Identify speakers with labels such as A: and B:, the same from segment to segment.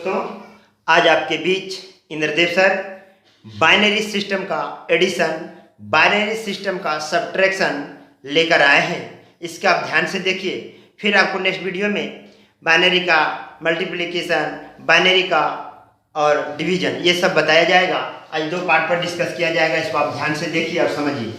A: दोस्तों, आज आपके बीच इंद्रदेव सर बाइनरी सिस्टम का एडिशन, बाइनरी सिस्टम का सब्ट्रैक्शन लेकर आए हैं। इसका आप ध्यान से देखिए, फिर आपको नेक्स्ट वीडियो में बाइनरी का मल्टीप्लिकेशन, बाइनरी का और डिवीजन ये सब बताया जाएगा। आज दो पार्ट पर डिस्कस किया जाएगा, इसको आप ध्यान से देखिए और समझिए।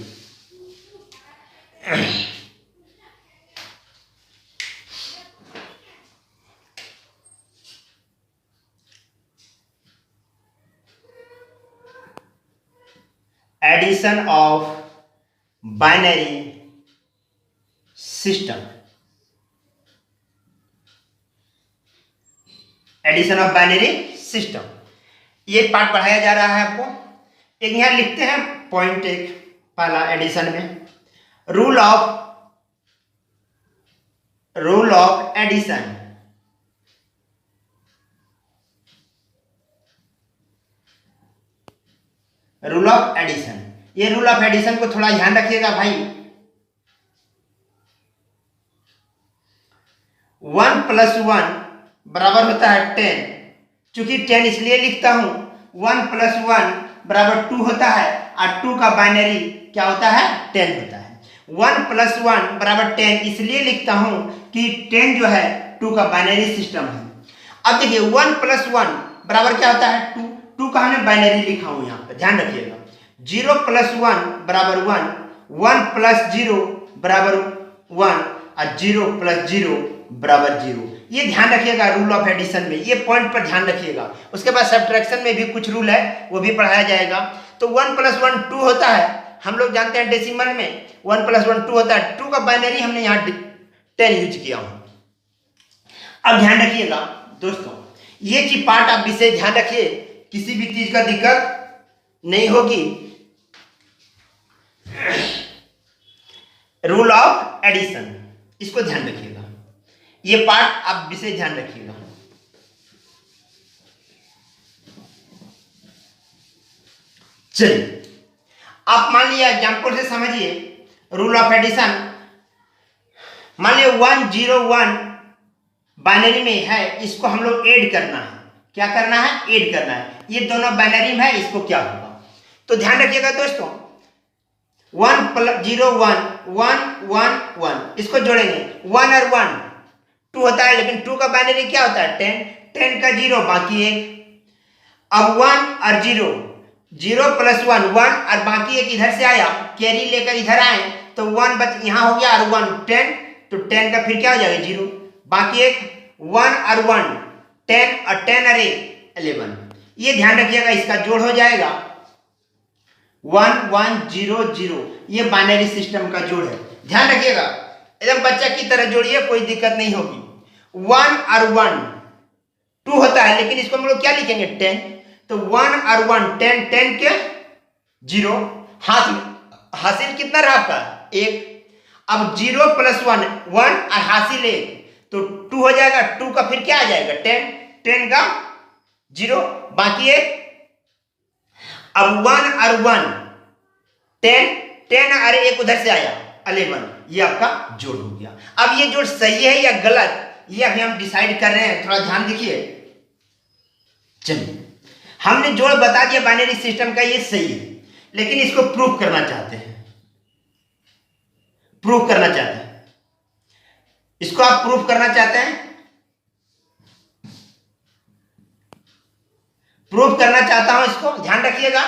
A: Addition of binary system, addition of binary system ये पार्ट पढ़ाया जा रहा है आपको। एक यहां लिखते हैं पॉइंट, एक पहला एडिशन में rule of addition. Rule of addition, ये रूल ऑफ एडिशन को थोड़ा ध्यान रखिएगा भाई। 1 + 1 बराबर होता है 10। चूंकि 10 इसलिए लिखता हूं, 1 + 1 बराबर 2 होता है और 2 का बाइनरी क्या होता है? 10 होता है। 1 + 1 बराबर 10 इसलिए लिखता हूं कि 10 जो है 2 का बाइनरी सिस्टम है। अब देखिए 1 + 1 बराबर क्या होता है? 2। 2 का हमने बाइनरी लिखा हूं, यहाँ पर ध्यान रखिएगा। 0 + 1 बराबर 1, 1 + 0 बराबर 1 और 0 + 0 बराबर 0। ये ध्यान रखिएगा रूल ऑफ एडिशन में, ये पॉइंट पर ध्यान रखिएगा। उसके बाद सब्ट्रैक्शन में भी कुछ रूल है, वो भी पढ़ाया जाएगा। तो 1 + 1 2 होता है, हम लोग जानते हैं डेसिमल में 1 + 1 2 होता है। 2 का बाइनरी हमने यहाँ 10 यूज किया हूँ। अब ध्यान रखिएगा दोस्तों, ये चीज पार्ट आप विषय ध्यान रखिए, किसी भी चीज का दिक्कत नहीं होगी। रूल ऑफ एडिशन, इसको ध्यान रखिएगा, ये पार्ट आप विषय ध्यान रखिएगा। चलिए आप मान लिया एग्जाम्पल से समझिए रूल ऑफ एडिशन। मान लिया 1 0 1 बाइनरी में है, इसको हम लोग ऐड करना है। क्या करना है? ऐड करना है। ये दोनों बाइनरी में है, इसको क्या होगा? तो ध्यान रखिएगा दोस्तों, 1 + 0 1 1 1 1 इसको जोड़ेंगे। 1 और 1 2 होता है, लेकिन 2 का बाइनरी क्या होता है? 10। 10 का 0 बाकी 1। अब 1 और 0, 0 + 1 1 और बाकी 1 इधर से आया, कैरी लेकर इधर आए तो 1 बच यहाँ हो गया और 1 10। तो 10 का फिर क्या हो जाएगा? 0। बाकी 1 1 और 1 10 और 10 और 1 11। ये ध्यान रखिएगा, इसका जोड़ हो जाएगा 1 1 0 0। ये बाइनरी सिस्टम का जोड़ है, ध्यान रखिएगा। एकदम बच्चा की तरह जोड़िए, कोई दिक्कत नहीं होगी। 1 और 1 2 होता है, लेकिन इसको हम लोग क्या लिखेंगे? 10। तो 1 और 1 10 10 के 0, हाथ में हासिल कितना रहा आपका? 1। अब 0 + 1 1 और हासिल 1, तो 2 हो जाएगा। 2 का फिर क्या आ जाएगा? 10। 10 का 0 बाकी 1। अब 1 और 1 10 10 और 1 उधर से आया 11। ये आपका जोड़ हो गया। अब ये जोड़ सही है या गलत, ये अभी हम डिसाइड कर रहे हैं, थोड़ा ध्यान देखिए। चलिए हमने जोड़ बता दिया बाइनरी सिस्टम का, ये सही है, लेकिन इसको प्रूफ करना चाहते हैं। प्रूफ करना चाहते हैं, इसको आप प्रूफ करना चाहते हैं, प्रूफ करना चाहता हूं इसको, ध्यान रखिएगा।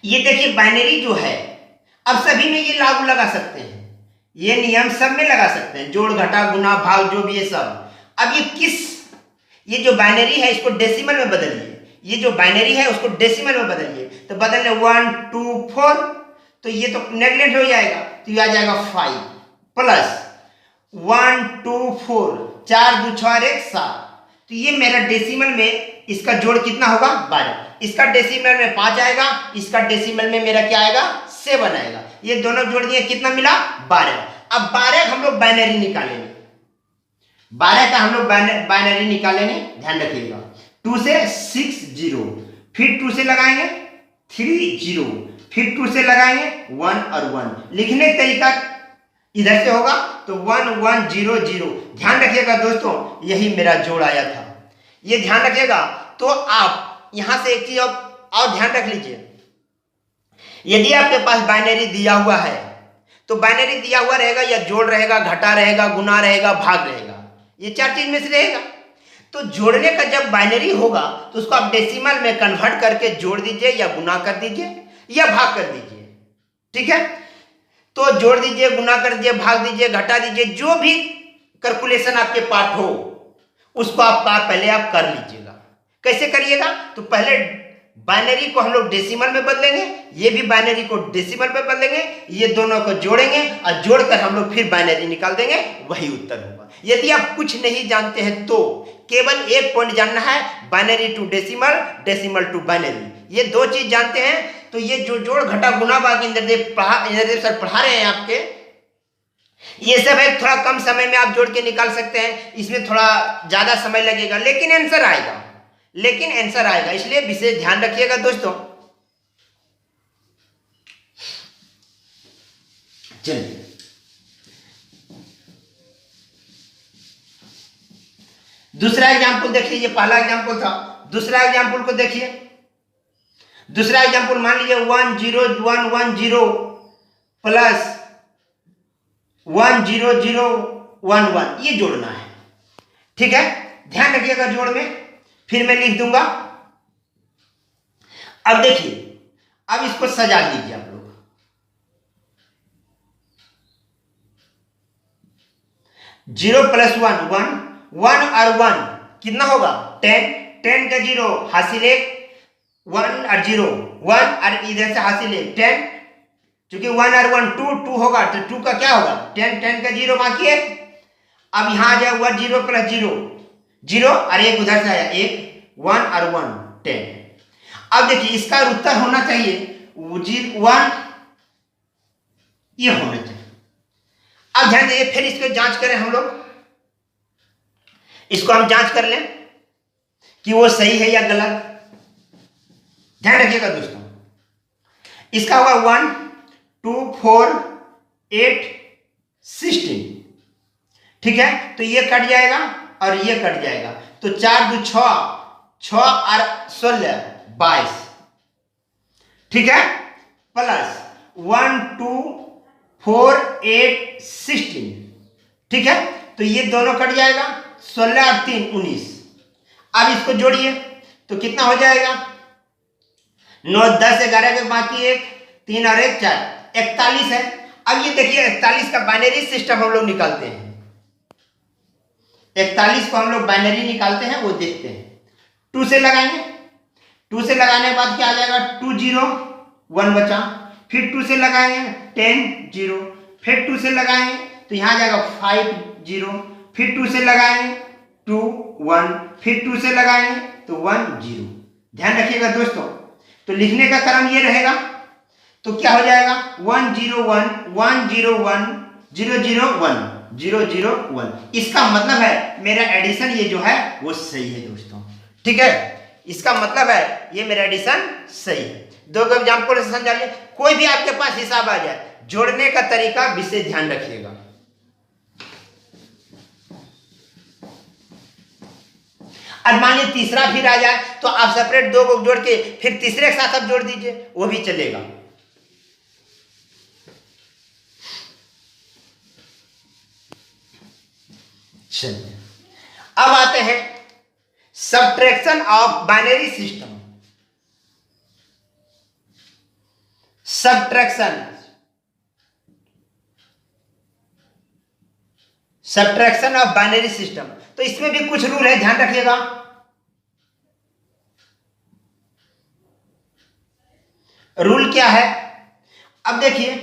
A: ये देखिए बाइनरी जो है, अब सभी में ये लागू लगा सकते हैं, ये नियम सब में लगा सकते हैं, जोड़ घटा गुना भाग जो भी ये सब। अब ये जो बाइनरी है इसको डेसिमल में बदलिए। ये जो बाइनरी है उसको डेसिमल में बदलिए। तो बदलने 1 2 4, तो ये तो नेगलेक्ट हो जाएगा, तो ये आ जाएगा 5 + 1 2 4 4 2 6 और 1 7। तो ये मेरा डेसिमल में इसका जोड़ कितना होगा? 12। इसका डेसिमल में 5 आएगा, इसका डेसिमल में मेरा क्या आएगा? 7 आएगा। ये दोनों जोड़ दिए, कितना मिला? 12। अब 12 हम लोग बाइनरी निकालेंगे, 12 का हम लोग बाइनरी निकालेंगे, ध्यान रखिएगा। 2 से 6 0, फिर 2 से लगाएंगे 3 0, फिर 2 से लगाएंगे 1 और 1। लिखने का तरीका इधर से होगा तो 1 1 0 0। ध्यान रखिएगा दोस्तों, यही मेरा जोड़ आया था। ये ध्यान रखिएगा। तो आप यहां से एक चीज और ध्यान रख लीजिए, यदि आपके पास बाइनरी दिया हुआ है तो बाइनरी दिया हुआ रहेगा या जोड़ रहेगा, घटा रहेगा, गुना रहेगा, भाग रहेगा, ये 4 चीज में से रहेगा। तो जोड़ने का जब बाइनरी होगा तो उसको आप डेसिमल में कन्वर्ट करके जोड़ दीजिए या गुना कर दीजिए या भाग कर दीजिए। ठीक है, तो जोड़ दीजिए, गुना कर दीजिए, भाग दीजिए, घटा दीजिए, जो भी कैलकुलेशन आपके पास हो उसको पहले आप कर लीजिएगा। कैसे करिएगा? तो पहले बाइनरी को हम लोग डेसिमल में बदलेंगे, ये भी बाइनरी को डेसिमल में बदलेंगे, ये दोनों को जोड़ेंगे और जोड़कर हम लोग फिर बाइनरी निकाल देंगे, वही उत्तर होगा। यदि आप कुछ नहीं जानते हैं तो केवल एक पॉइंट जानना है, binary to decimal, decimal to binary, ये 2 चीज जानते हैं तो ये जो जोड़ घटा गुना भाग इंद्रदेव सर पढ़ा रहे हैं आपके, ये सब है। थोड़ा कम समय में आप जोड़ के निकाल सकते हैं, इसमें थोड़ा ज्यादा समय लगेगा लेकिन आंसर आएगा, इसलिए विशेष ध्यान रखिएगा दोस्तों। चलिए दूसरा एग्जाम्पल देखिए, ये पहला एग्जाम्पल था, दूसरा एग्जाम्पल को देखिए। दूसरा एग्जाम्पल मान लीजिए 10110 प्लस 10011, ये जोड़ना है। ठीक है, ध्यान रखिएगा जोड़ में, फिर मैं लिख दूंगा। अब देखिए, अब इसको सजा लीजिए आप लोग। 0 + 1 1 1 और 1 कितना होगा? 10 10 का 0 हासिल 1, 1 और 0 1 और इधर से हासिल 1 10, क्योंकि 1 और 1 2 होगा तो 2 का क्या होगा? 10 10 का 0 बाकी है। अब यहां आ जाएगा 0 + 0 0 और 1 उधर से आया 1 1 और 1 10। अब देखिए इसका उत्तर होना चाहिए 1, ये होना चाहिए। अब ध्यान दीजिए, फिर इसको जांच करें हम लोग, इसको हम जांच कर लें कि वो सही है या गलत। ध्यान रखिएगा दोस्तों, इसका होगा 1 2 4 8 16। ठीक है, तो ये कट जाएगा और ये कट जाएगा, तो 4 2 6 6 और 16 22। ठीक है, प्लस 1 2 4 8 16। ठीक है, तो ये दोनों कट जाएगा, 16 और 3 19। अब इसको जोड़िए तो कितना हो जाएगा? 9 10 11 के बाकी 1 3 और 1 4 41 है। अब ये देखिए 41 का बाइनरी सिस्टम हम लोग निकालते हैं, 41 को हम लोग बाइनरी निकालते हैं, वो देखते हैं। 2 से लगाएंगे, 2 से लगाने के बाद क्या आ जाएगा? 2 0 1 बचा, फिर 2 से लगाएंगे 10 0, फिर 2 से लगाएंगे तो यहां आ जाएगा 5 0, फिर 2 से लगाएंगे 2 1, फिर 2 से लगाएंगे तो 1 0। ध्यान रखिएगा दोस्तों, तो लिखने का क्रम ये रहेगा, तो क्या हो जाएगा? 1 0 1 1 0 1 0 0 1 0 0 1। इसका मतलब है मेरा एडिशन ये जो है वो सही है दोस्तों। ठीक है, इसका मतलब है ये मेरा एडिशन सही है। 2 एग्जाम्पल से समझा लिया। कोई भी आपके पास हिसाब आ जाए, जोड़ने का तरीका विशेष ध्यान रखिएगा। और मान लीजिए तीसरा फिर आ जाए तो आप सेपरेट 2 को जोड़ के फिर तीसरे के साथ आप जोड़ दीजिए, वो भी चलेगा। चलिए अब आते हैं subtraction of binary system. Subtraction of binary system, तो इसमें भी कुछ रूल है, ध्यान रखिएगा। रूल क्या है? अब देखिए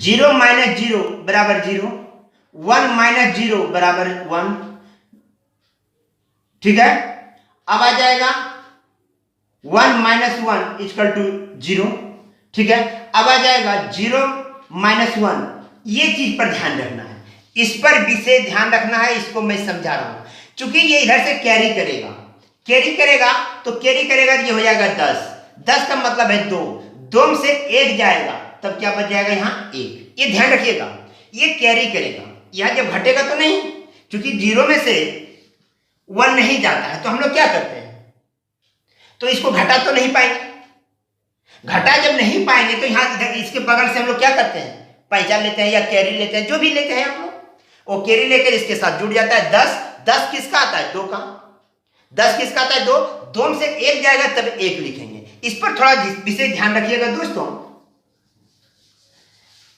A: 0 - 0 बराबर 0, 1 - 0 बराबर 1। ठीक है, अब आ जाएगा 1 - 1 = 0। ठीक है, अब आ जाएगा 0 - 1। ये चीज पर ध्यान रखना है, इस पर विशेष ध्यान रखना है, इसको मैं समझा रहा हूं। क्योंकि ये इधर से कैरी करेगा तो कैरी करेगा ये हो जाएगा 10। 10 का मतलब है 2, 2 में से 1 जाएगा तब क्या बच जाएगा? यहां 1। ये ध्यान रखिएगा, ये कैरी करेगा, यहां जब घटेगा तो नहीं, क्योंकि 0 में से 1 नहीं जाता है, तो हम लोग क्या करते हैं, तो इसको घटा तो नहीं पाएंगे। घटा जब नहीं पाएंगे तो यहाँ इधर इसके बगल से हम लोग क्या करते हैं, पहचान लेते हैं या कैरी लेते हैं, जो भी लेते हैं हम लोग, वो कैरी लेकर इसके साथ जुड़ जाता है 10। 10 किसका आता है, 2 का। 10 किसका आता है, 2। 2 में से 1 जाएगा तब 1 लिखेंगे। इस पर थोड़ा विशेष ध्यान रखिएगा दोस्तों,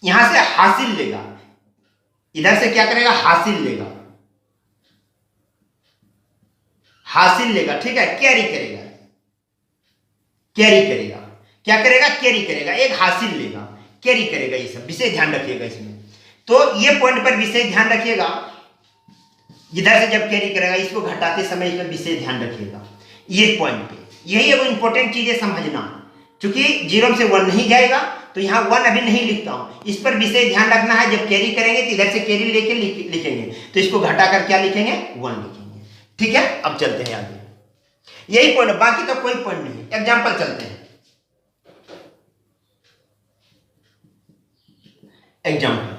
A: यहां से हासिल लेगा, इधर से क्या करेगा, हासिल लेगा, हासिल लेगा, ठीक है, कैरी करेगा, कैरी करेगा, क्या करेगा, कैरी करेगा, एक हासिल लेगा, कैरी करेगा। ये सब विशेष ध्यान रखिएगा इसमें। तो ये पॉइंट पर विशेष ध्यान रखिएगा, इधर से जब कैरी करेगा, इसको घटाते समय इसमें विशेष ध्यान रखिएगा ये पॉइंट पे। यही है वो इंपॉर्टेंट चीजें समझना, क्योंकि 0 से 1 नहीं जाएगा, तो यहाँ 1 अभी नहीं लिखता हूं, इस पर विशेष ध्यान रखना है। जब कैरी करेंगे तो इधर से कैरी लेके लिखेंगे, तो इसको घटाकर क्या लिखेंगे, 1 लिखेंगे, ठीक है। अब चलते हैं आगे, यही पॉइंट, बाकी तो कोई पॉइंट नहीं। एग्जाम्पल चलते हैं, एग्जाम्पल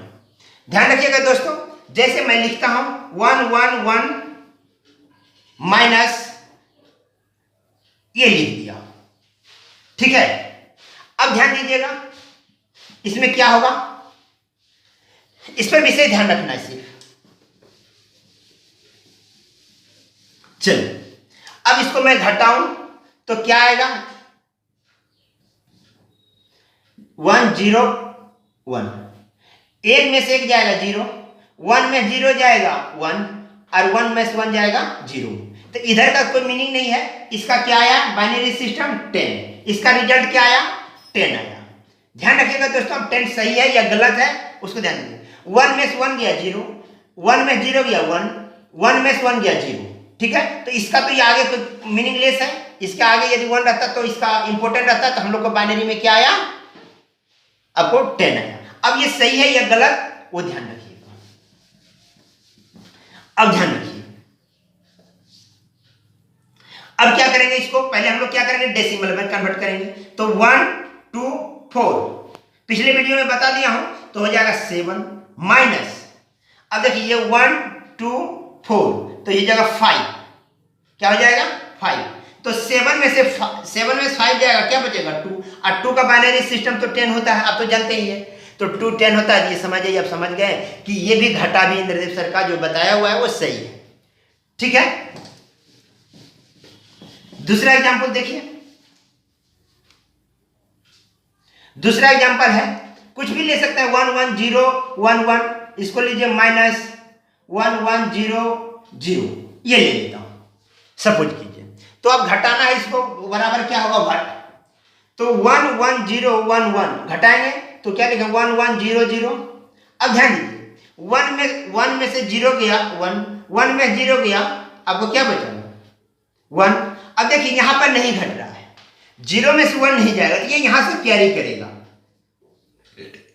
A: ध्यान रखिएगा दोस्तों। जैसे मैं लिखता हूं 1 1 1 माइनस, ये लिख दिया, ठीक है। अब ध्यान दीजिएगा, इसमें क्या होगा, इस पर विशेष ध्यान रखना है सिर्फ। चलिए, अब इसको मैं घटाऊं तो क्या आएगा, 1 0 1, 1 में से 1 जाएगा 0, 1 में 0 जाएगा 1, और 1 में से 1 जाएगा 0। तो इधर का कोई मीनिंग नहीं है। इसका क्या आया, बाइनरी सिस्टम 10, इसका रिजल्ट क्या आया, 10 आया। ध्यान रखिएगा दोस्तों, 10 सही है या गलत है उसको ध्यान दीजिए। 1 में से 1 गया 0, 1 में 0 गया 1, 1 में से 1 गया 0, ठीक है। तो इसका तो ये आगे कोई मीनिंगलेस है, इसका आगे यदि 1 रहता तो इसका इंपॉर्टेंट रहता, तो हम लोग को बाइनरी में क्या आया, आपको 10 आया। अब ये सही है या गलत वो ध्यान रखिएगा। अब ध्यान रखिए, अब क्या करेंगे, इसको पहले हम लोग क्या करेंगे, डेसिमल में कन्वर्ट करेंगे। तो 1 2 4 पिछले वीडियो में बता दिया हूं, तो हो जाएगा 7 माइनस, अब देखिए ये 1 2 4, तो ये जाएगा 5, क्या हो जाएगा 5। तो 7 में से 5 जाएगा, क्या बचेगा 2, और 2 का बाइनरी सिस्टम तो 10 होता है, आप तो जानते ही है। तो 2 10 होता है, ये समझिए, आप समझ गए कि ये भी घटा भी इंद्रदेव सर का जो बताया हुआ है वो सही है, ठीक है। दूसरा एग्जांपल देखिए, दूसरा एग्जांपल है, कुछ भी ले सकते हैं, 1 1 0 1 1, इसको लीजिए माइनस 1 1 0 0, ये ले लेता हूं, सपोज कीजिए। तो अब घटाना है इसको, बराबर क्या होगा, घट, तो 1 1 0 1 1 घटाएंगे तो क्या लिखेंगे, 1 1 0 0। अब ध्यान दीजिए, 1 में से 0 गया 1 में 0 गया, आपको क्या बचा 1। अब देखिए यहां पर नहीं घट रहा है, 0 में से 1 नहीं जाएगा, तो ये यहां से कैरी करेगा।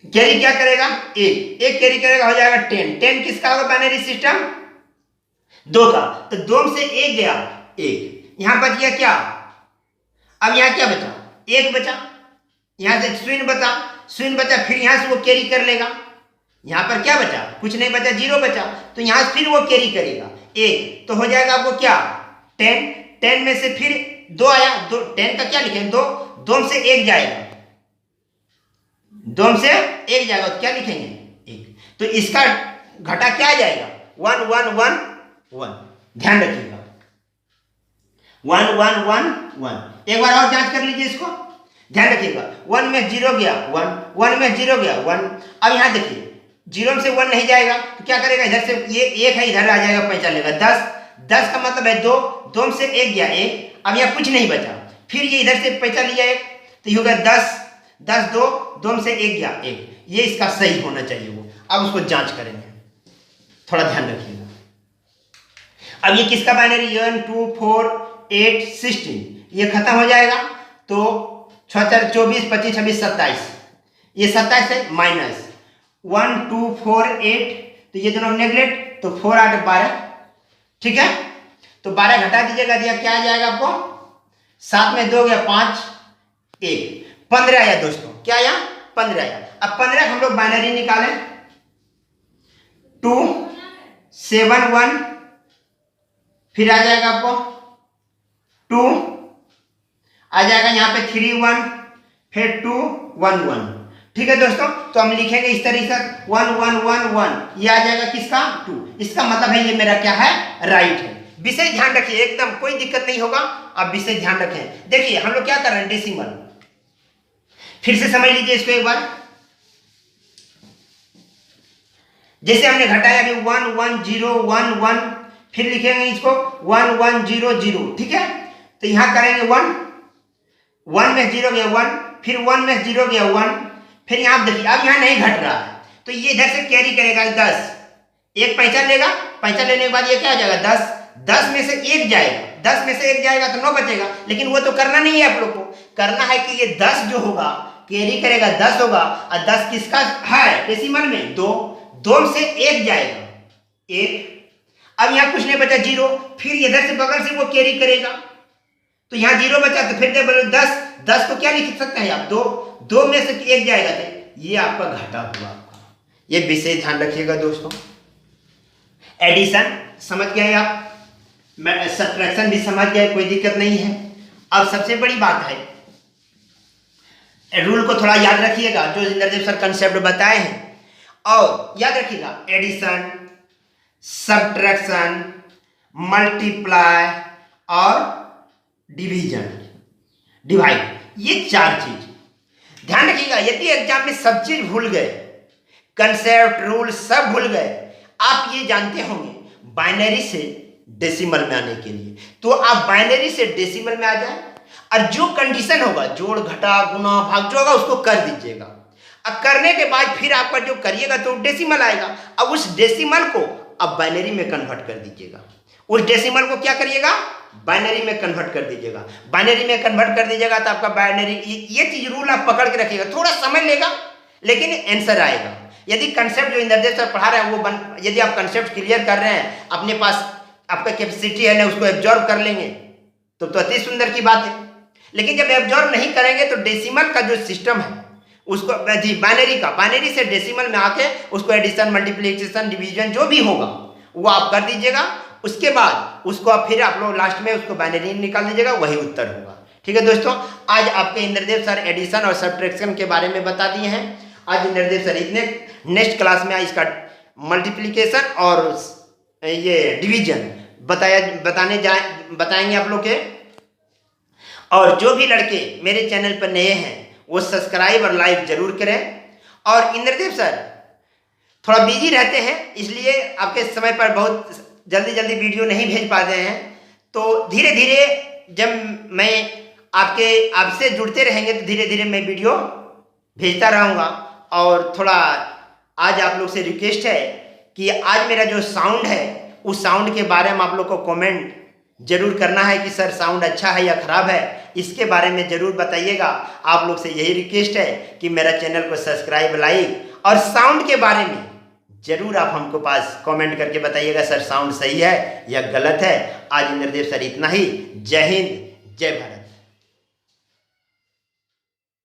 A: कैरी क्या करेगा, 1 कैरी करेगा, हो जाएगा 10। 10 किसका होगा बाइनरी सिस्टम, 2 का, तो 2 में से 1 गया 1, यहां बच गया क्या, अब यहां क्या बचा, 1 बचा, यहां से शून्य बचा, फिर यहां से वो कैरी कर लेगा, यहां पर क्या बचा, कुछ नहीं बचा, 0 बचा, तो यहां से फिर वो कैरी करेगा 1, तो हो जाएगा आपको क्या 10। 10 में से फिर 2 आया, 10 का क्या लिखेंगे, 2 में से 1 जाएगा, 2 में से 1 जाएगा, तो क्या लिखेंगे 1, तो इसका घटा क्या आ जाएगा 1 1 1 1, ध्यान रखिएगा 1 1 1 1। एक बार और जांच कर लीजिए इसको, ध्यान रखिएगा, 1 में 0 गया 1 में 0 गया 1। अब यहां देखिए 0 में से 1 नहीं जाएगा, तो क्या करेगा, इधर से ये 1 है, इधर आ जाएगा, पहचान लेगा 10 का मतलब है 2 में से 1 गया 1, अब यहाँ कुछ नहीं बचा, फिर ये इधर से पहचान लिया 1, तो ये होगा 10 2 में से 1 गया 1, ये इसका सही होना चाहिए वो। अब उसको जांच करेंगे, थोड़ा ध्यान रखिएगा। अब ये किसका बाइनरी, 1 2 4 8 16, ये खत्म हो जाएगा, तो 76 24 25 26 27, ये 27 है, माइनस 1 2 4 8, तो ये दोनों नेगलेक्ट, तो 4 8 12, ठीक है। तो 12 घटा दीजिएगा, दिया क्या आ जाएगा आपको, 7 में 2 गया 5 1, 15 आया दोस्तों, क्या आया 15 आया। अब 15 हम लोग बाइनरी निकालें, 2 7 1 फिर आ जाएगा आपको 2, आ जाएगा यहाँ पे 3 1, फिर 2 1 1। ठीक है दोस्तों, तो हम लिखेंगे इस तरीके से 1 1 1 1, ये आ जाएगा किसका 2। इसका मतलब है ये मेरा क्या है, राइट है। विषय ध्यान रखिए, एकदम कोई दिक्कत नहीं होगा, आप विषय ध्यान रखें। देखिए हम लोग क्या कर रहे हैं, डेसिमल। फिर से समझ लीजिए इसको एक बार। जैसे हमने घटाया अभी 1 1 0 1 1, फिर लिखेंगे इसको 1 1 0 0। ठीक है, तो यहां करेंगे 1 1 में 0 गया 1, फिर 1 में 0 गया 1, फिर यहां देखिए अब यहां नहीं घट रहा है, तो ये इधर से कैरी करेगा 10, एक पैंचा लेगा, पैंचा लेने के बाद ये क्या आ जाएगा 10, 10 में से 1 जाएगा, 10 में से 1 जाएगा तो 9 बचेगा। लेकिन वो तो करना नहीं है आप लोग को, करना है कि ये 10 जो होगा कैरी करेगा 10 होगा, और 10 किसका है डेसिमल में 2, 2 से 1 जाएगा 1। अब यहाँ कुछ नहीं बचा 0, फिर इधर से बगल से वो कैरी करेगा, तो यहाँ 0 बचा, तो फिर 10, 10 को क्या लिख सकते हैं आप 2, 2 में से 1 जाएगा, तो ये आपका घटा हुआ आपका। ये विषय ध्यान रखिएगा दोस्तों। एडिशन समझ गए आप, सब्ट्रैक्शन भी समझ गए, कोई दिक्कत नहीं है। अब सबसे बड़ी बात है, रूल को थोड़ा याद रखिएगा जो इंद्रदेव सर कंसेप्ट बताए हैं, और याद रखिएगा एडिशन, सब्ट्रैक्शन, मल्टीप्लाई और डिवीजन, डिवाइड, ये 4 चीज ध्यान रखिएगा। यदि एग्जाम में सब चीज भूल गए, कंसेप्ट रूल सब भूल गए, आप ये जानते होंगे बाइनरी से डेसिमल में आने के लिए, तो आप बाइनरी से डेसिमल में आ जाए, और जो कंडीशन होगा जोड़ घटा गुना भाग जो होगा उसको कर दीजिएगा। अब करने के बाद फिर आपका जो करिएगा तो डेसिमल आएगा। अब उस डेसिमल को अब बाइनरी में कन्वर्ट कर दीजिएगा, उस डेसिमल को क्या करिएगा, बाइनरी में कन्वर्ट कर दीजिएगा। बाइनरी में कन्वर्ट कर दीजिएगा तो आपका बाइनरी, ये चीज रूल आप पकड़ के रखिएगा, थोड़ा समय लेगा लेकिन आंसर आएगा। यदि कंसेप्ट जो इंद्रदेव सर पढ़ा रहे हैं वो यदि आप कंसेप्ट क्लियर कर रहे हैं, अपने पास आपका कैपेसिटी है ना, उसको एब्जॉर्व कर लेंगे तो अति सुंदर की बात है। लेकिन जब एब्जॉर्व नहीं करेंगे तो डेसिमल का जो सिस्टम है उसको, बाइनरी से डेसिमल में आके उसको एडिशन, मल्टीप्लिकेशन, डिवीजन जो भी होगा वो आप कर दीजिएगा। उसके बाद उसको फिर आप लोग लास्ट में उसको बाइनरी निकाल दीजिएगा, वही उत्तर होगा। ठीक है दोस्तों, आज आपके इंद्रदेव सर एडिशन और सब्ट्रैक्शन के बारे में बता दिए हैं। आज इंद्रदेव सर इतने, नेक्स्ट क्लास में इसका मल्टीप्लिकेशन और ये डिवीजन बताएंगे आप लोग के। और जो भी लड़के मेरे चैनल पर नए हैं वो सब्सक्राइब और लाइक जरूर करें। और इंद्रदेव सर थोड़ा बिजी रहते हैं, इसलिए आपके समय पर बहुत जल्दी वीडियो नहीं भेज पाते हैं, तो धीरे धीरे जब मैं आपसे जुड़ते रहेंगे तो धीरे धीरे मैं वीडियो भेजता रहूँगा। और थोड़ा आज आप लोग से रिक्वेस्ट है कि आज मेरा जो साउंड है उस साउंड के बारे में आप लोग को कमेंट जरूर करना है कि सर साउंड अच्छा है या ख़राब है, इसके बारे में ज़रूर बताइएगा। आप लोग से यही रिक्वेस्ट है कि मेरा चैनल को सब्सक्राइब, लाइक और साउंड के बारे में जरूर आप हमको पास कमेंट करके बताइएगा सर साउंड सही है या गलत है। आज इंद्रदेव सर इतना ही। जय हिंद, जय भारत।